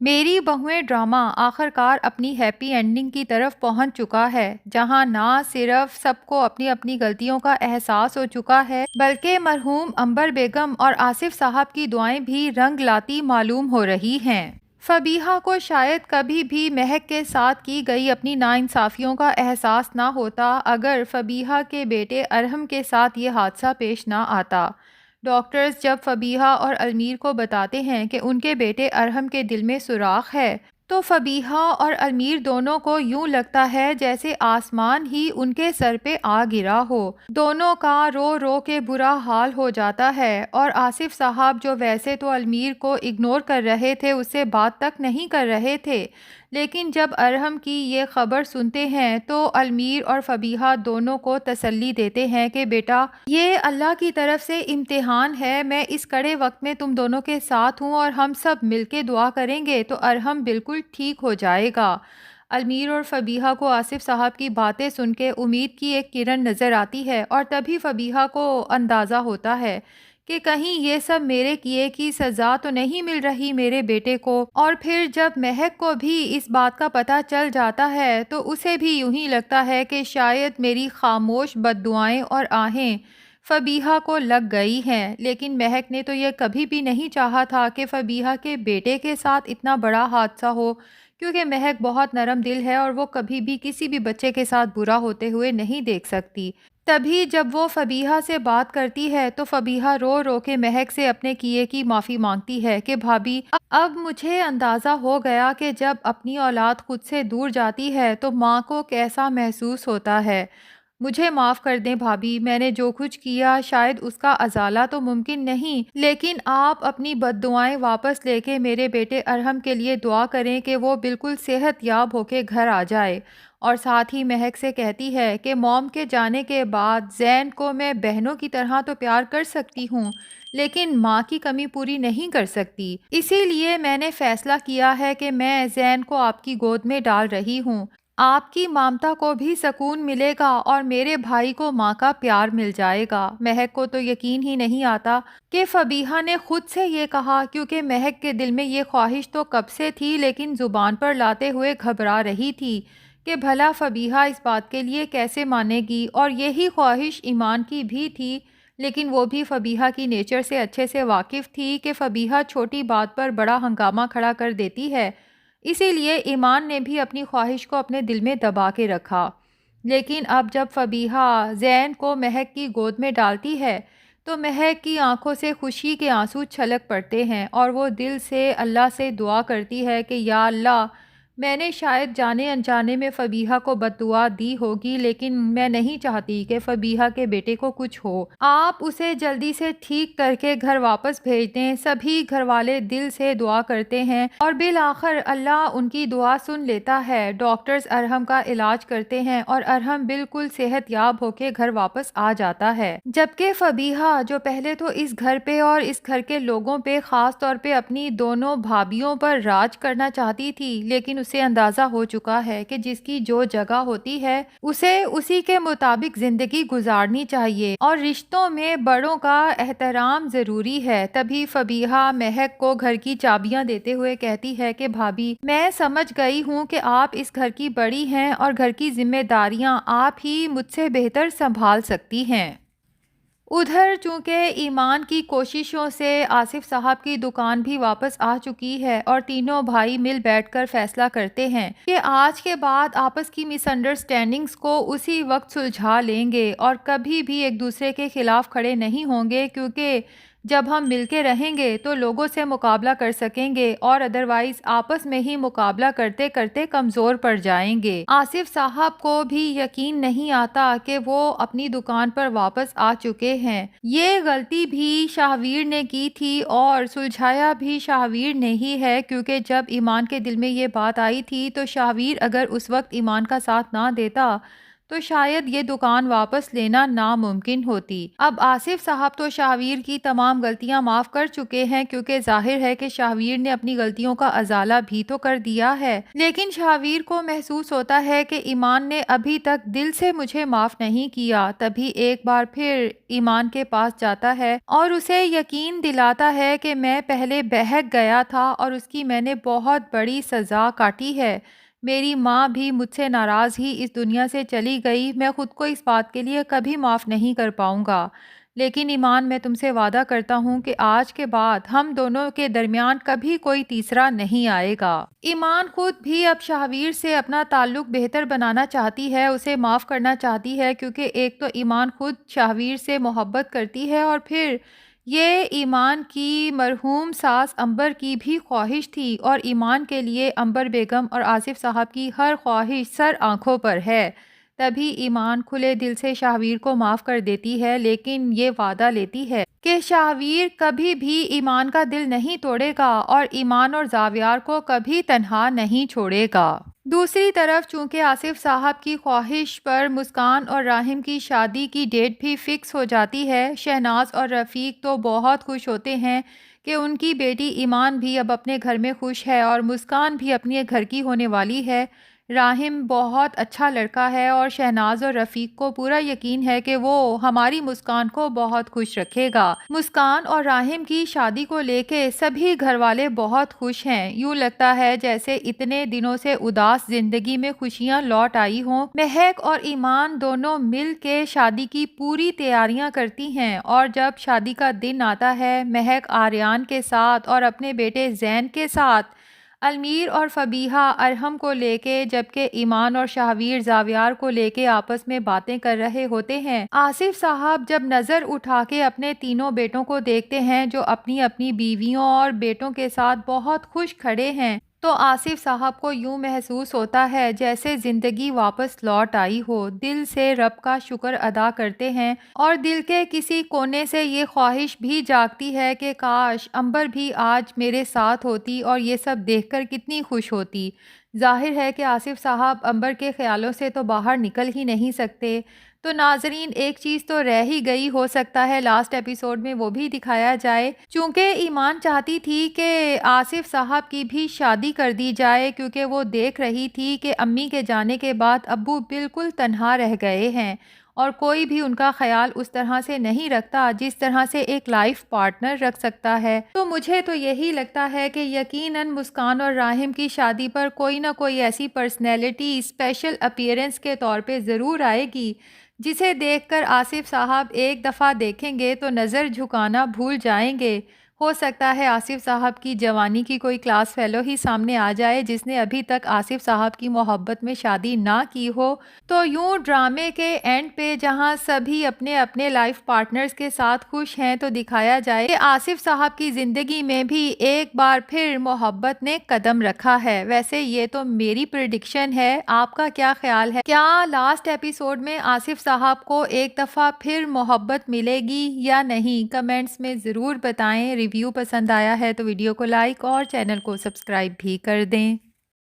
میری بہویں ڈرامہ آخر کار اپنی ہیپی اینڈنگ کی طرف پہنچ چکا ہے، جہاں نہ صرف سب کو اپنی اپنی غلطیوں کا احساس ہو چکا ہے، بلکہ مرحوم عنبر بیگم اور آصف صاحب کی دعائیں بھی رنگ لاتی معلوم ہو رہی ہیں۔ فبیہہ کو شاید کبھی بھی مہک کے ساتھ کی گئی اپنی ناانصافیوں کا احساس نہ ہوتا اگر فبیہہ کے بیٹے ارحم کے ساتھ یہ حادثہ پیش نہ آتا۔ ڈاکٹرز جب فبیہہ اور المیر کو بتاتے ہیں کہ ان کے بیٹے ارحم کے دل میں سوراخ ہے، تو فبیہہ اور المیر دونوں کو یوں لگتا ہے جیسے آسمان ہی ان کے سر پہ آ گرا ہو۔ دونوں کا رو رو کے برا حال ہو جاتا ہے، اور آصف صاحب جو ویسے تو المیر کو اگنور کر رہے تھے، اس سے بات تک نہیں کر رہے تھے، لیکن جب ارحم کی یہ خبر سنتے ہیں تو المیر اور فبیہہ دونوں کو تسلی دیتے ہیں کہ بیٹا، یہ اللہ کی طرف سے امتحان ہے، میں اس کڑے وقت میں تم دونوں کے ساتھ ہوں اور ہم سب مل کے دعا کریں گے تو ارحم بالکل ٹھیک ہو جائے گا۔ المیر اور فبیہہ کو آصف صاحب کی باتیں سن کے امید کی ایک کرن نظر آتی ہے، اور تبھی فبیہہ کو اندازہ ہوتا ہے کہ کہیں یہ سب میرے کیے کی سزا تو نہیں مل رہی میرے بیٹے کو۔ اور پھر جب مہک کو بھی اس بات کا پتہ چل جاتا ہے تو اسے بھی یوں ہی لگتا ہے کہ شاید میری خاموش بد دعائیں اور آہیں فبیہہ کو لگ گئی ہیں، لیکن مہک نے تو یہ کبھی بھی نہیں چاہا تھا کہ فبیہہ کے بیٹے کے ساتھ اتنا بڑا حادثہ ہو، کیونکہ مہک بہت نرم دل ہے اور وہ کبھی بھی کسی بھی بچے کے ساتھ برا ہوتے ہوئے نہیں دیکھ سکتی۔ تبھی جب وہ فبیہہ سے بات کرتی ہے تو فبیہہ رو رو کے مہک سے اپنے کیے کی معافی مانگتی ہے کہ بھابھی، اب مجھے اندازہ ہو گیا کہ جب اپنی اولاد خود سے دور جاتی ہے تو ماں کو کیسا محسوس ہوتا ہے۔ مجھے معاف کر دیں بھابھی، میں نے جو کچھ کیا شاید اس کا ازالہ تو ممکن نہیں، لیکن آپ اپنی بد دعائیں واپس لے کے میرے بیٹے ارحم کے لیے دعا کریں کہ وہ بالکل صحت یاب ہو کے گھر آ جائے۔ اور ساتھ ہی مہک سے کہتی ہے کہ موم کے جانے کے بعد زین کو میں بہنوں کی طرح تو پیار کر سکتی ہوں، لیکن ماں کی کمی پوری نہیں کر سکتی، اسی لیے میں نے فیصلہ کیا ہے کہ میں زین کو آپ کی گود میں ڈال رہی ہوں۔ آپ کی مامتا کو بھی سکون ملے گا اور میرے بھائی کو ماں کا پیار مل جائے گا۔ مہک کو تو یقین ہی نہیں آتا کہ فبیہہ نے خود سے یہ کہا، کیونکہ مہک کے دل میں یہ خواہش تو کب سے تھی، لیکن زبان پر لاتے ہوئے گھبرا رہی تھی کہ بھلا فبیہہ اس بات کے لیے کیسے مانے گی، اور یہی خواہش ایمان کی بھی تھی، لیکن وہ بھی فبیہہ کی نیچر سے اچھے سے واقف تھی کہ فبیہہ چھوٹی بات پر بڑا ہنگامہ کھڑا کر دیتی ہے، اسی لیے ایمان نے بھی اپنی خواہش کو اپنے دل میں دبا کے رکھا۔ لیکن اب جب فبیہہ زین کو مہک کی گود میں ڈالتی ہے تو مہک کی آنکھوں سے خوشی کے آنسو چھلک پڑتے ہیں، اور وہ دل سے اللہ سے دعا کرتی ہے کہ یا اللہ، میں نے شاید جانے انجانے میں فبیہہ کو بد دعا دی ہوگی، لیکن میں نہیں چاہتی کہ فبیہہ کے بیٹے کو کچھ ہو، آپ اسے جلدی سے ٹھیک کر کے گھر واپس بھیج دیں۔ سبھی گھر والے دل سے دعا کرتے ہیں اور بالآخر اللہ ان کی دعا سن لیتا ہے۔ ڈاکٹرز ارحم کا علاج کرتے ہیں اور ارحم بالکل صحت یاب ہو کے گھر واپس آ جاتا ہے، جبکہ فبیہہ جو پہلے تو اس گھر پہ اور اس گھر کے لوگوں پہ، خاص طور پہ اپنی دونوں بھابھیوں پر راج کرنا چاہتی تھی، لیکن اسے اندازہ ہو چکا ہے کہ جس کی جو جگہ ہوتی ہے اسے اسی کے مطابق زندگی گزارنی چاہیے، اور رشتوں میں بڑوں کا احترام ضروری ہے۔ تبھی فبیہہ مہک کو گھر کی چابیاں دیتے ہوئے کہتی ہے کہ بھابھی، میں سمجھ گئی ہوں کہ آپ اس گھر کی بڑی ہیں اور گھر کی ذمہ داریاں آپ ہی مجھ سے بہتر سنبھال سکتی ہیں۔ ادھر چونکہ ایمان کی کوششوں سے آصف صاحب کی دکان بھی واپس آ چکی ہے، اور تینوں بھائی مل بیٹھ کر فیصلہ کرتے ہیں کہ آج کے بعد آپس کی مس انڈرسٹینڈنگز کو اسی وقت سلجھا لیں گے اور کبھی بھی ایک دوسرے کے خلاف کھڑے نہیں ہوں گے، کیونکہ جب ہم مل کے رہیں گے تو لوگوں سے مقابلہ کر سکیں گے، اور ادروائز آپس میں ہی مقابلہ کرتے کرتے کمزور پڑ جائیں گے۔ آصف صاحب کو بھی یقین نہیں آتا کہ وہ اپنی دکان پر واپس آ چکے ہیں۔ یہ غلطی بھی شاہویر نے کی تھی اور سلجھایا بھی شاہویر نے ہی ہے، کیونکہ جب ایمان کے دل میں یہ بات آئی تھی تو شاہویر اگر اس وقت ایمان کا ساتھ نہ دیتا تو شاید یہ دکان واپس لینا ناممکن ہوتی۔ اب آصف صاحب تو شاہویر کی تمام غلطیاں معاف کر چکے ہیں، کیونکہ ظاہر ہے کہ شاہویر نے اپنی غلطیوں کا ازالہ بھی تو کر دیا ہے، لیکن شاہویر کو محسوس ہوتا ہے کہ ایمان نے ابھی تک دل سے مجھے معاف نہیں کیا۔ تبھی ایک بار پھر ایمان کے پاس جاتا ہے اور اسے یقین دلاتا ہے کہ میں پہلے بہک گیا تھا اور اس کی میں نے بہت بڑی سزا کاٹی ہے۔ میری ماں بھی مجھ سے ناراض ہی اس دنیا سے چلی گئی، میں خود کو اس بات کے لیے کبھی معاف نہیں کر پاؤں گا، لیکن ایمان میں تم سے وعدہ کرتا ہوں کہ آج کے بعد ہم دونوں کے درمیان کبھی کوئی تیسرا نہیں آئے گا۔ ایمان خود بھی اب شاہویر سے اپنا تعلق بہتر بنانا چاہتی ہے، اسے معاف کرنا چاہتی ہے، کیونکہ ایک تو ایمان خود شاہویر سے محبت کرتی ہے اور پھر یہ ایمان کی مرحوم ساس امبر کی بھی خواہش تھی، اور ایمان کے لیے امبر بیگم اور آصف صاحب کی ہر خواہش سر آنکھوں پر ہے۔ تبھی ایمان کھلے دل سے شاہویر کو معاف کر دیتی ہے، لیکن یہ وعدہ لیتی ہے کہ شاہویر کبھی بھی ایمان کا دل نہیں توڑے گا اور ایمان اور زاویار کو کبھی تنہا نہیں چھوڑے گا۔ دوسری طرف چونکہ آصف صاحب کی خواہش پر مسکان اور راحم کی شادی کی ڈیٹ بھی فکس ہو جاتی ہے، شہناز اور رفیق تو بہت خوش ہوتے ہیں کہ ان کی بیٹی ایمان بھی اب اپنے گھر میں خوش ہے اور مسکان بھی اپنے گھر کی ہونے والی ہے۔ راحم بہت اچھا لڑکا ہے اور شہناز اور رفیق کو پورا یقین ہے کہ وہ ہماری مسکان کو بہت خوش رکھے گا۔ مسکان اور راحم کی شادی کو لے کے سبھی گھر والے بہت خوش ہیں، یوں لگتا ہے جیسے اتنے دنوں سے اداس زندگی میں خوشیاں لوٹ آئی ہوں۔ مہک اور ایمان دونوں مل کے شادی کی پوری تیاریاں کرتی ہیں، اور جب شادی کا دن آتا ہے، مہک آریان کے ساتھ اور اپنے بیٹے زین کے ساتھ، المیر اور فبیہہ ارحم کو لے کے، جبکہ ایمان اور شاہویر زاویار کو لے کے آپس میں باتیں کر رہے ہوتے ہیں۔ آصف صاحب جب نظر اٹھا کے اپنے تینوں بیٹوں کو دیکھتے ہیں جو اپنی اپنی بیویوں اور بیٹوں کے ساتھ بہت خوش کھڑے ہیں، تو آصف صاحب کو یوں محسوس ہوتا ہے جیسے زندگی واپس لوٹ آئی ہو۔ دل سے رب کا شکر ادا کرتے ہیں اور دل کے کسی کونے سے یہ خواہش بھی جاگتی ہے کہ کاش امبر بھی آج میرے ساتھ ہوتی اور یہ سب دیکھ کر کتنی خوش ہوتی۔ ظاہر ہے کہ آصف صاحب امبر کے خیالوں سے تو باہر نکل ہی نہیں سکتے، تو ناظرین ایک چیز تو رہ ہی گئی، ہو سکتا ہے لاسٹ ایپیسوڈ میں وہ بھی دکھایا جائے۔ چونکہ ایمان چاہتی تھی کہ آصف صاحب کی بھی شادی کر دی جائے، کیونکہ وہ دیکھ رہی تھی کہ امی کے جانے کے بعد ابو بالکل تنہا رہ گئے ہیں اور کوئی بھی ان کا خیال اس طرح سے نہیں رکھتا جس طرح سے ایک لائف پارٹنر رکھ سکتا ہے۔ تو مجھے تو یہی لگتا ہے کہ یقیناً مسکان اور راحم کی شادی پر کوئی نہ کوئی ایسی پرسنالٹی اسپیشل اپیئرنس کے طور پہ ضرور آئے گی جسے دیکھ کر آصف صاحب ایک دفعہ دیکھیں گے تو نظر جھکانا بھول جائیں گے۔ ہو سکتا ہے آصف صاحب کی جوانی کی کوئی کلاس فیلو ہی سامنے آ جائے جس نے ابھی تک آصف صاحب کی محبت میں شادی نہ کی ہو، تو یوں ڈرامے کے اینڈ پہ جہاں سبھی اپنے اپنے لائف پارٹنرز کے ساتھ خوش ہیں تو دکھایا جائے کہ آصف صاحب کی زندگی میں بھی ایک بار پھر محبت نے قدم رکھا ہے۔ ویسے یہ تو میری پریڈکشن ہے، آپ کا کیا خیال ہے؟ کیا لاسٹ ایپیسوڈ میں آصف صاحب کو ایک دفعہ پھر محبت ملے گی یا نہیں؟ کمنٹس میں ضرور بتائیں۔ ریویو پسند آیا ہے تو ویڈیو کو لائک اور چینل کو سبسکرائب بھی کر دیں۔